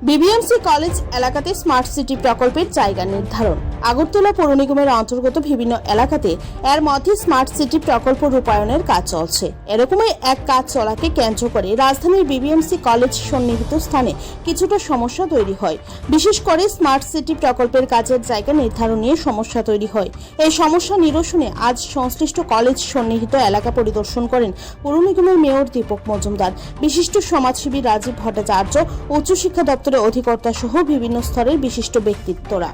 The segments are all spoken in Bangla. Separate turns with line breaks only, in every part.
বিবিএমসি কলেজ এলাকাতে স্মার্ট সিটি প্রকল্পের জায়গা নির্ধারণ। আগরতলা পৌর নিগমের অন্তর্গত বিভিন্ন এলাকাতে এর মধ্যে স্মার্ট সিটি প্রকল্প রূপায়ণের কাজ চলছে। এরকমই এক কাজ চলাকে কেন্দ্র করে রাজধানীর বিবিএমসি কলেজ সন্নিহিত স্থানে কিছুটা সমস্যা তৈরি হয়। বিশেষ করে স্মার্ট সিটি প্রকল্পের কাজের জায়গা নির্ধারণ নিয়ে সমস্যা তৈরি হয়। এই সমস্যা নিরসনে আজ সংশ্লিষ্ট কলেজ সন্নিহিত এলাকা পরিদর্শন করেন পৌর নিগমের মেয়র দীপক মজুমদার, বিশিষ্ট সমাজসেবী রাজীব ভট্টাচার্য, উচ্চশিক্ষা দপ্তরের অধিকর্তা সহ বিভিন্ন স্তরের বিশিষ্ট ব্যক্তিত্বরা।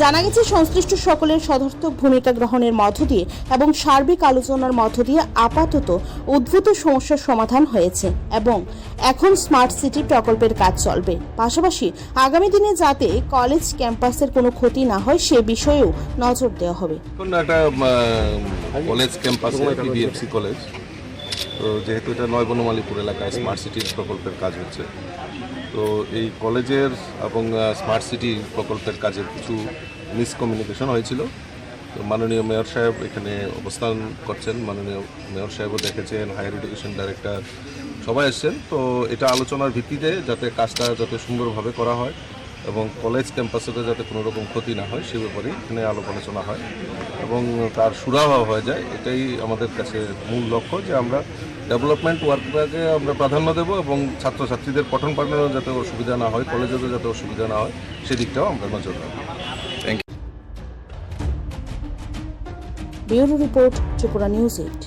জানা গেছে, সংশ্লিষ্ট সকলের সদর্থক ভূমিকা গ্রহণের মধ্য দিয়ে এবং সার্বিক আলোচনার মধ্য দিয়ে আপাতত উদ্ভূত সমস্যার সমাধান হয়েছে এবং এখন স্মার্ট সিটি প্রকল্পের কাজ চলবে। পাশাপাশি আগামী দিনে যাতে কলেজ ক্যাম্পাসের কোনো ক্ষতি না হয় সে বিষয়েও নজর দেওয়া হবে।
কলেজ ক্যাম্পাস বিবিএমসি কলেজ, তো যেহেতু এটা নয় বনমালীপুর এলাকায় স্মার্ট সিটি প্রকল্পের কাজ হচ্ছে, তো এই কলেজের এবং স্মার্ট সিটি প্রকল্পের কাজের কিছু মিসকমিউনিকেশন হয়েছিল। তো মাননীয় মেয়র সাহেব এখানে অবস্থান করছেন, মাননীয় মেয়র সাহেবও দেখেছেন, হায়ার এডুকেশন ডাইরেক্টর সবাই এসছেন। তো এটা আলোচনার ভিত্তিতে যাতে কাজটা যাতে সুন্দরভাবে করা হয় এবং কলেজ ক্যাম্পাসেতে যাতে কোনো রকম ক্ষতি না হয় সে ব্যাপারে এখানে আলাপ আলোচনা হয় এবং তার সুরাহা হয়ে যায়। এটাই আমাদের কাছে মূল লক্ষ্য, যে আমরা ডেভেলপমেন্ট ওয়ার্কটাকে আমরা প্রাধান্য দেব এবং ছাত্রছাত্রীদের পঠন পাঠনেরও যাতে অসুবিধা না হয়, কলেজেরও যাতে অসুবিধা না হয় সেদিকটাও আমরা নজর রাখব। Thank you.
Bureau report, Tripura news 8।